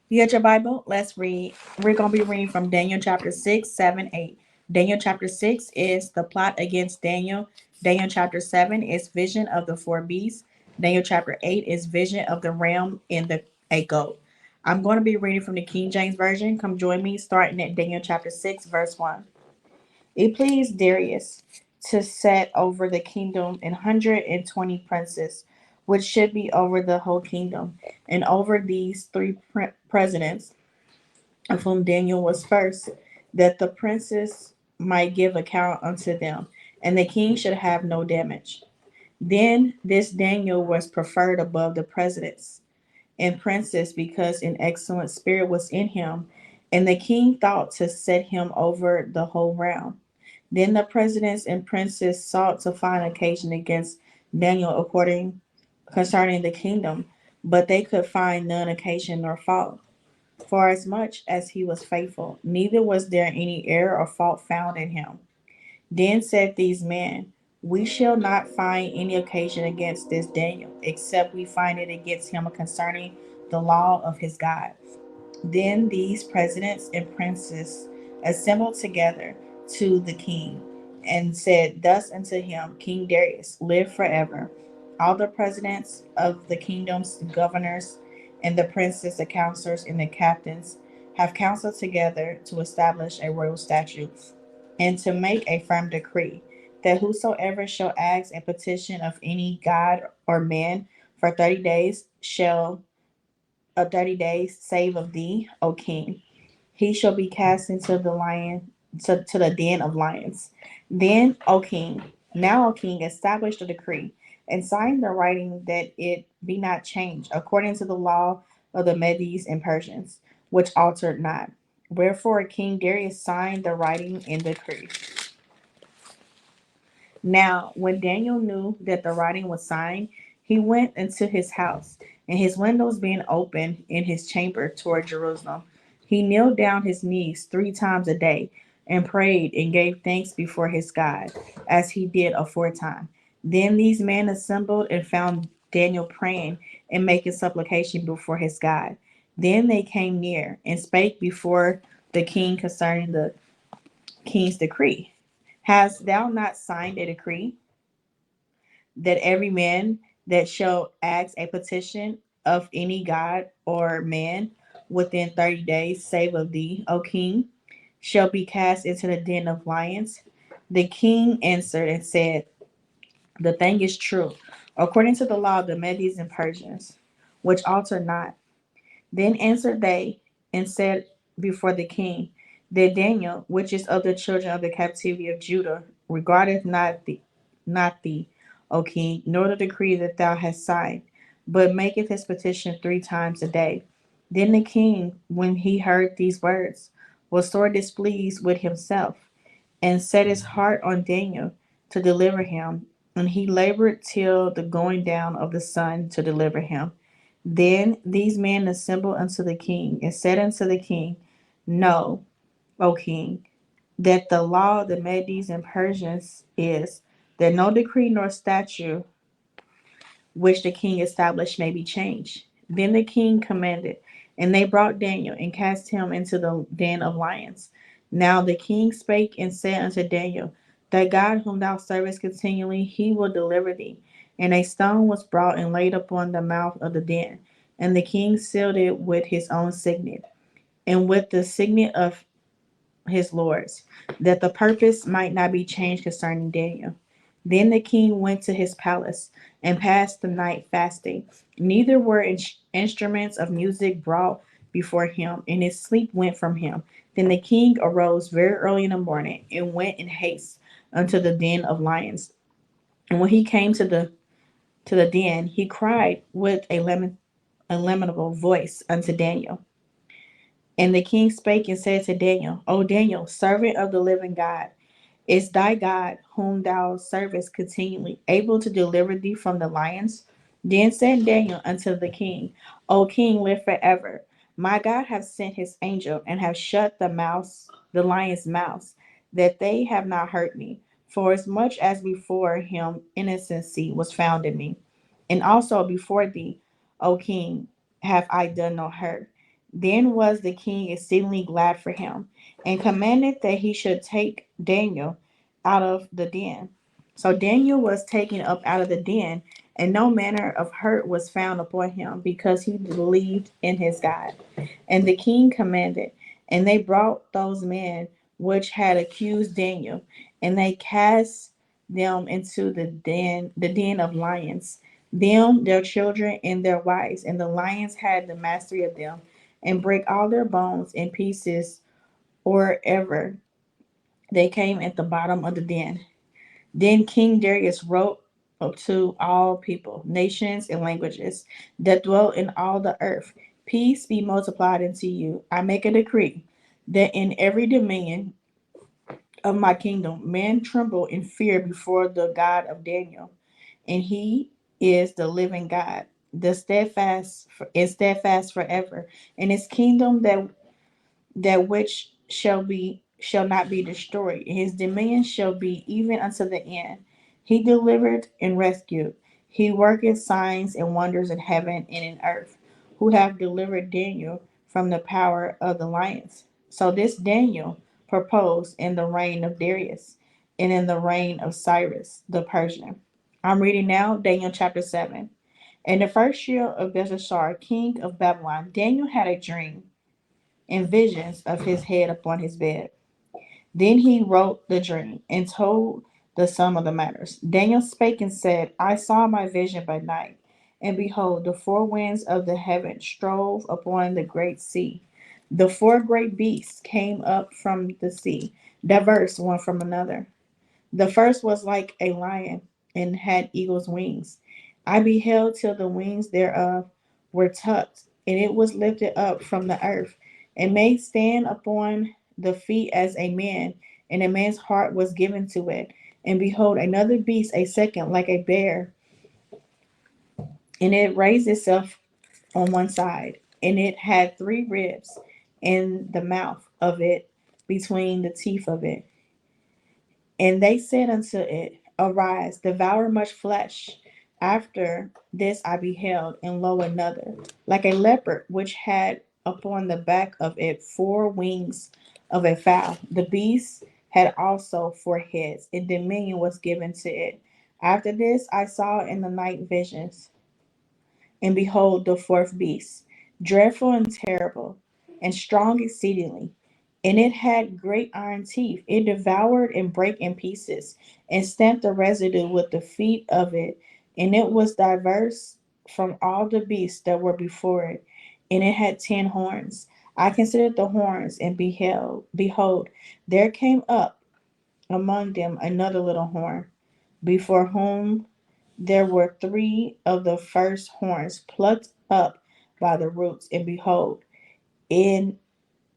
You got your Bible? Let's read. We're going to be reading from Daniel chapter 6, 7, 8. Daniel chapter 6 is the plot against Daniel. Daniel chapter 7 is vision of the four beasts. Daniel chapter 8 is vision of the ram in the a goat. I'm going to be reading from the King James Version. Come join me starting at Daniel chapter 6, verse 1. It pleased Darius to set over the kingdom 120 princes, which should be over the whole kingdom, and over these three presidents, of whom Daniel was first, that the princes might give account unto them, and the king should have no damage. Then this Daniel was preferred above the presidents and princes, because an excellent spirit was in him, and the king thought to set him over the whole realm. Then the presidents and princes sought to find occasion against Daniel according concerning the kingdom, but they could find none occasion nor fault, for as much as he was faithful, neither was there any error or fault found in him. Then said these men, we shall not find any occasion against this Daniel, except we find it against him concerning the law of his God. Then these presidents and princes assembled together to the king, and said thus unto him, King Darius, live forever. All the presidents of the kingdoms, the governors, and the princes, the counselors, and the captains have counseled together to establish a royal statute and to make a firm decree, that whosoever shall ask a petition of any god or man for 30 days shall 30 days save of thee, O king. He shall be cast into the to the den of lions. Then, O king, now, O king, establish the decree, and sign the writing, that it be not changed, according to the law of the Medes and Persians, which altered not. Wherefore King Darius signed the writing and decree. Now, when Daniel knew that the writing was signed, he went into his house, and his windows being open in his chamber toward Jerusalem, he kneeled down his knees 3 times a day, and prayed and gave thanks before his God, as he did aforetime. Then these men assembled and found Daniel praying and making supplication before his God. Then they came near and spake before the king concerning the king's decree. Hast thou not signed a decree that every man that shall ask a petition of any god or man within 30 days, save of thee, O king, shall be cast into the den of lions? The king answered and said, the thing is true, according to the law of the Medes and Persians, which alter not. Then answered they and said before the king, that Daniel, which is of the children of the captivity of Judah, regardeth not thee, O king, nor the decree that thou hast signed, but maketh his petition 3 times a day. Then the king, when he heard these words, was sore displeased with himself, and set his heart on Daniel to deliver him, and he labored till the going down of the sun to deliver him. Then these men assembled unto the king, and said unto the king, know, O king, that the law of the Medes and Persians is, that no decree nor statute which the king established may be changed. Then the king commanded, and they brought Daniel and cast him into the den of lions. Now the king spake and said unto Daniel, thy God whom thou servest continually, he will deliver thee. And a stone was brought and laid upon the mouth of the den, and the king sealed it with his own signet, and with the signet of his lords, that the purpose might not be changed concerning Daniel. Then the king went to his palace and passed the night fasting. Neither were instruments of music brought before him, and his sleep went from him. Then the king arose very early in the morning and went in haste unto the den of lions. And when he came to the den, he cried with a lamentable voice unto Daniel. And the king spake and said to Daniel, O Daniel, servant of the living God, is thy God, whom thou servest continually, able to deliver thee from the lions? Then said Daniel unto the king, O king, live forever. My God hath sent his angel, and hath shut the lions' mouths, that they have not hurt me. For as much as before him innocency was found in me, and also before thee, O king, have I done no hurt. Then was the king exceedingly glad for him, and commanded that he should take Daniel out of the den. So Daniel was taken up out of the den, and no manner of hurt was found upon him, because he believed in his God. And the king commanded, and they brought those men which had accused Daniel, and they cast them into the den of lions, them, their children, and their wives, and the lions had the mastery of them, and break all their bones in pieces, or ever they came at the bottom of the den. Then King Darius wrote to all people, nations, and languages that dwell in all the earth: Peace be multiplied unto you. I make a decree that in every dominion of my kingdom men tremble in fear before the God of Daniel, and he is the living God, the steadfast forever, and his kingdom that which shall not be destroyed. His dominion shall be even unto the end. He delivered and rescued. He worketh signs and wonders in heaven and in earth, who have delivered Daniel from the power of the lions. So this Daniel proposed in the reign of Darius and in the reign of Cyrus the Persian. I'm reading now Daniel chapter 7. In the first year of Belshazzar, king of Babylon, Daniel had a dream and visions of his head upon his bed. Then he wrote the dream and told the sum of the matters. Daniel spake and said, I saw my vision by night, and behold, the four winds of the heaven strove upon the great sea. The four great beasts came up from the sea, diverse one from another. The first was like a lion, and had eagle's wings. I beheld till the wings thereof were tucked, and it was lifted up from the earth, and made stand upon the feet as a man, and a man's heart was given to it. And behold, another beast, a second, like a bear, and it raised itself on one side, and it had three ribs in the mouth of it, between the teeth of it. And they said unto it, Arise, devour much flesh. After this I beheld, and lo, another, like a leopard, which had upon the back of it four wings of a fowl. The beast had also four heads, and dominion was given to it. After this I saw in the night visions, and behold, the fourth beast, dreadful and terrible, and strong exceedingly. And it had great iron teeth. It devoured and brake in pieces, and stamped the residue with the feet of it. And it was diverse from all the beasts that were before it. And it had 10 horns. I considered the horns, and behold, there came up among them another little horn, before whom there were three of the first horns plucked up by the roots, and behold, in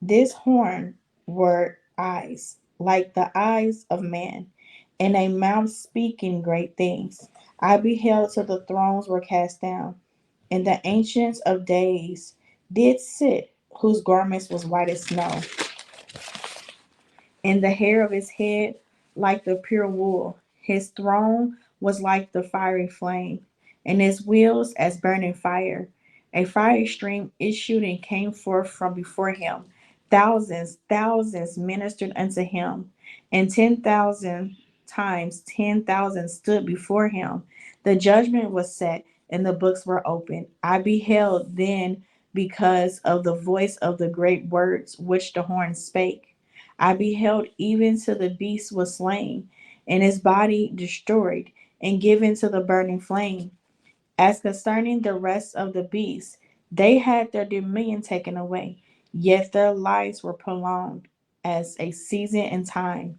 this horn were eyes, like the eyes of man, and a mouth speaking great things. I beheld till the thrones were cast down, and the ancients of days did sit, whose garments was white as snow, and the hair of his head like the pure wool. His throne was like the fiery flame, and his wheels as burning fire. A fiery stream issued and came forth from before him. Thousands ministered unto him, and 10,000 times 10,000 stood before him. The judgment was set, and the books were opened. I beheld then, because of the voice of the great words which the horn spake. I beheld even till the beast was slain, and his body destroyed, and given to the burning flame. As concerning the rest of the beasts, they had their dominion taken away, yet their lives were prolonged as a season and time.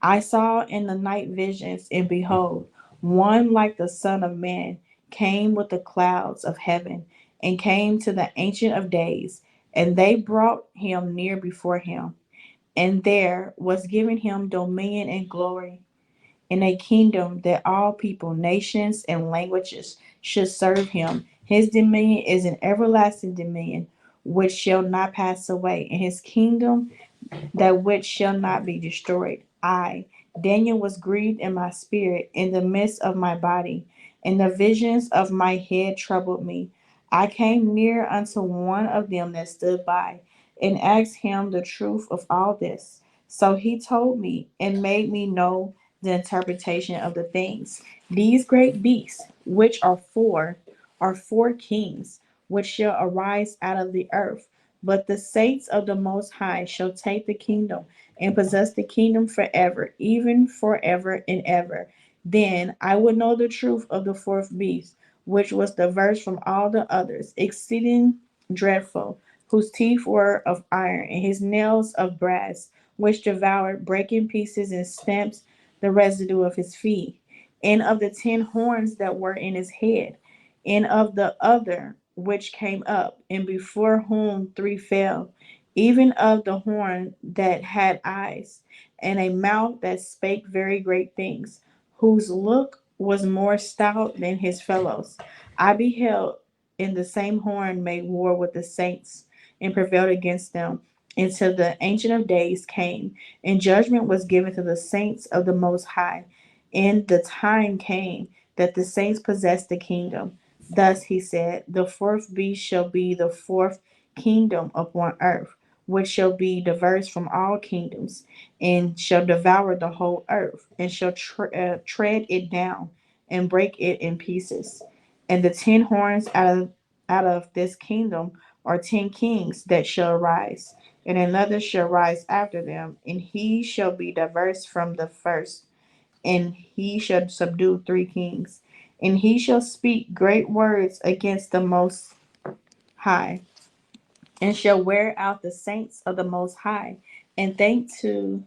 I saw in the night visions, and behold, one like the Son of Man came with the clouds of heaven, and came to the Ancient of Days, and they brought him near before him. And there was given him dominion and glory, in a kingdom that all people, nations, and languages should serve him. His dominion is an everlasting dominion which shall not pass away, and his kingdom that which shall not be destroyed. I, Daniel, was grieved in my spirit in the midst of my body, and the visions of my head troubled me. I came near unto one of them that stood by, and asked him the truth of all this. So he told me, and made me know the interpretation of the things. These great beasts, which are four kings, which shall arise out of the earth. But the saints of the Most High shall take the kingdom, and possess the kingdom forever, even forever and ever. Then I would know the truth of the fourth beast, which was diverse from all the others, exceeding dreadful, whose teeth were of iron, and his nails of brass, which devoured, brake in pieces, and stamped the residue of his feet, and of the 10 horns that were in his head, and of the other which came up, and before whom three fell, even of the horn that had eyes, and a mouth that spake very great things, whose look was more stout than his fellows. I beheld, and the same horn made war with the saints, and prevailed against them, until the Ancient of Days came, and judgment was given to the saints of the Most High. And the time came that the saints possessed the kingdom. Thus he said, the fourth beast shall be the fourth kingdom upon earth, which shall be diverse from all kingdoms, and shall devour the whole earth, and shall tread it down, and break it in pieces. And the 10 horns out of this kingdom are 10 kings that shall arise, and another shall rise after them, and he shall be diverse from the first, and he shall subdue 3 kings. And he shall speak great words against the Most High, and shall wear out the saints of the Most High, and think to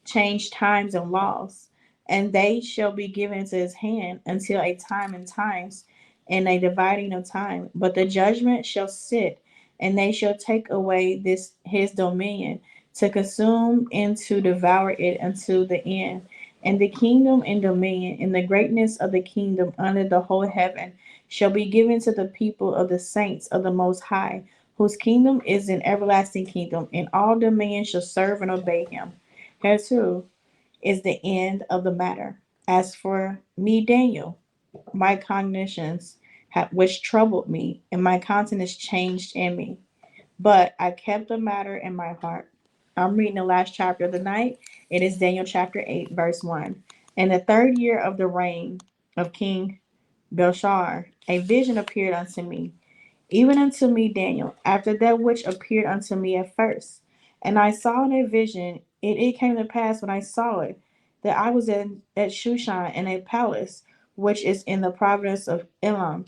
change times and laws, and they shall be given into his hand until a time and times, and a dividing of time. But the judgment shall sit, and they shall take away this his dominion, to consume and to devour it unto the end. And the kingdom and dominion and the greatness of the kingdom under the whole heaven shall be given to the people of the saints of the Most High, whose kingdom is an everlasting kingdom, and all dominion shall serve and obey him. Here too is the end of the matter. As for me, Daniel, my cognitions which troubled me, and my countenance changed in me. But I kept the matter in my heart. I'm reading the last chapter of the night. It is Daniel chapter 8, verse 1. In the 3rd year of the reign of King Belshazzar, a vision appeared unto me, even unto me Daniel, after that which appeared unto me at first. And I saw in a vision, it came to pass when I saw it, that I was at Shushan in a palace, which is in the province of Elam.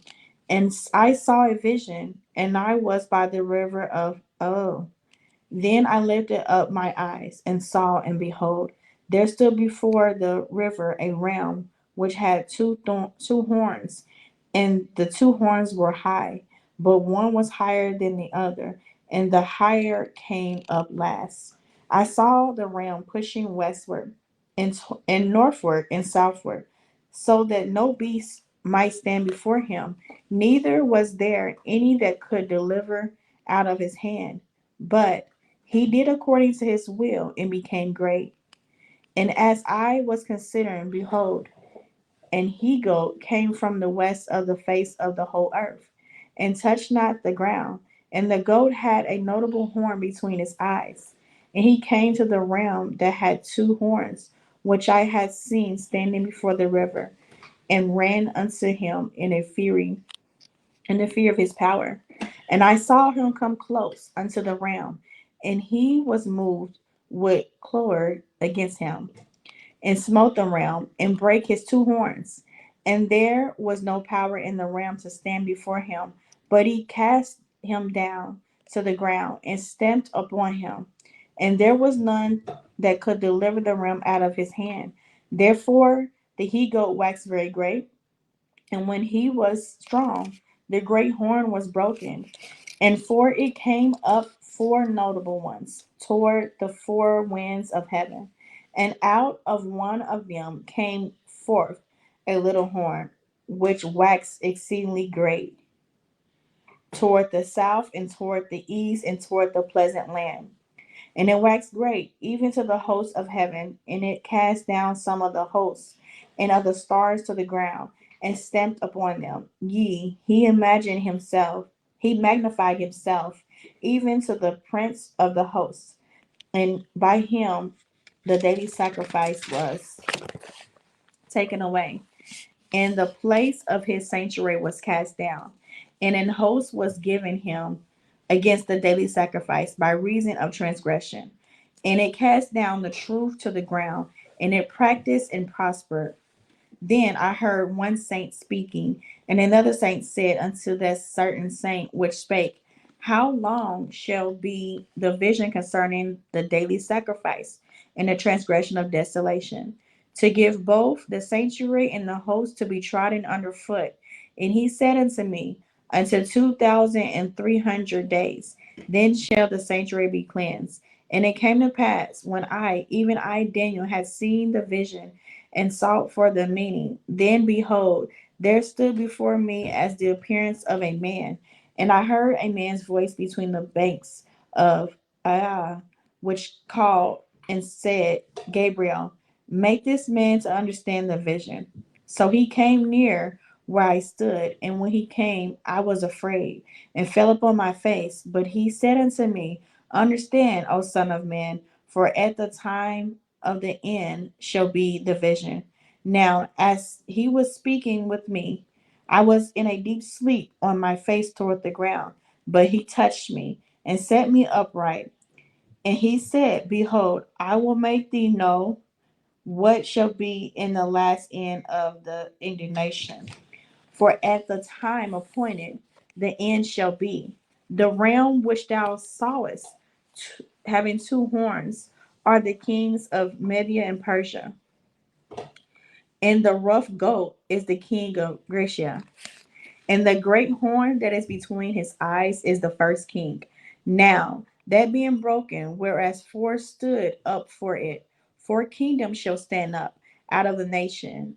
And I saw a vision, and I was by the river of Oh. Then I lifted up my eyes and saw, and behold, there stood before the river a ram which had two horns, and the 2 horns were high, but one was higher than the other, and the higher came up last. I saw the ram pushing westward and northward and southward, so that no beast might stand before him, neither was there any that could deliver out of his hand. But he did according to his will, and became great. And as I was considering, behold, an he goat came from the west of the face of the whole earth, and touched not the ground. And the goat had a notable horn between his eyes. And he came to the ram that had 2 horns, which I had seen standing before the river, and ran unto him in the fear of his power. And I saw him come close unto the ram, and he was moved with choler against him, and smote the ram, and brake his 2 horns. And there was no power in the ram to stand before him, but he cast him down to the ground, and stamped upon him. And there was none that could deliver the ram out of his hand. Therefore the he goat waxed very great, and when he was strong, the great horn was broken, and for it came up 4 notable ones toward the 4 winds of heaven. And out of one of them came forth a little horn, which waxed exceedingly great, toward the south, and toward the east, and toward the pleasant land. And it waxed great, even to the host of heaven, and it cast down some of the hosts and of the stars to the ground, and stamped upon them. He magnified himself, even to the prince of the host, and by him the daily sacrifice was taken away, and the place of his sanctuary was cast down, and an host was given him against the daily sacrifice by reason of transgression. And it cast down the truth to the ground, and it practiced and prospered. Then I heard one saint speaking, and another saint said unto that certain saint which spake, how long shall be the vision concerning the daily sacrifice and the transgression of desolation, to give both the sanctuary and the host to be trodden under foot? And he said unto me, until 2,300 days, then shall the sanctuary be cleansed. And it came to pass, when even I, Daniel, had seen the vision and sought for the meaning, then behold, there stood before me as the appearance of a man, and I heard a man's voice between the banks of which called and said, Gabriel, make this man to understand the vision. So he came near where I stood, and when he came, I was afraid and fell upon my face. But he said unto me, understand, O son of man, for at the time of the end shall be the vision. Now, as he was speaking with me, I was in a deep sleep on my face toward the ground, but he touched me and set me upright. And he said, behold, I will make thee know what shall be in the last end of the indignation. For at the time appointed, the end shall be. The realm which thou sawest, having two horns, are the kings of Media and Persia, and the rough goat is the king of Grecia. And the great horn that is between his eyes is the first king. Now, that being broken, whereas four stood up for it, four kingdoms shall stand up out of the nation,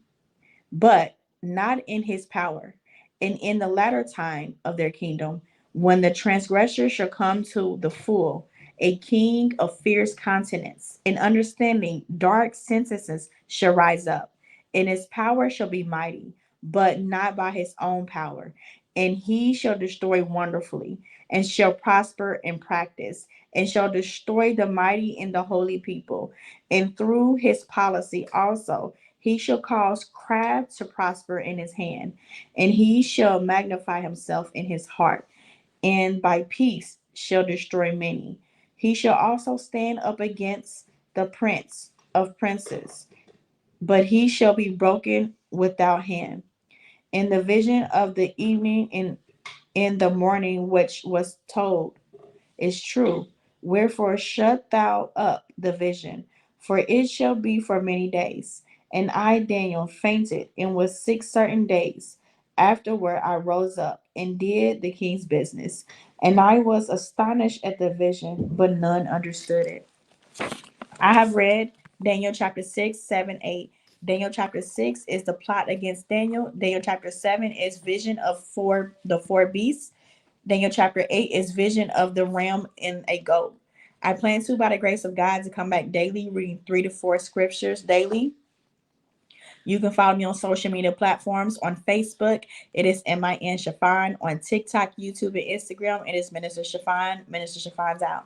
but not in his power. And in the latter time of their kingdom, when the transgressor shall come to the full, a king of fierce countenance and understanding dark sentences shall rise up, and his power shall be mighty, but not by his own power. And he shall destroy wonderfully, and shall prosper in practice, and shall destroy the mighty and the holy people. And through his policy also, he shall cause craft to prosper in his hand, and he shall magnify himself in his heart, and by peace shall destroy many. He shall also stand up against the prince of princes, but he shall be broken without hand. In the vision of the evening and in the morning which was told is true. Wherefore shut thou up the vision, for it shall be for many days. And I, Daniel, fainted and was sick certain days. Afterward I rose up and did the king's business. And I was astonished at the vision, but none understood it. I have read Daniel chapter 6, 7, 8. Daniel chapter 6 is the plot against Daniel. Daniel chapter 7 is vision of the four beasts. Daniel chapter 8 is vision of the ram and a goat. I plan to, by the grace of God, to come back daily, reading 3 to 4 scriptures daily. You can follow me on social media platforms. On Facebook, it is MIN Shafan. On TikTok, YouTube, and Instagram, it is Minister Shafan. Minister Shafan's out.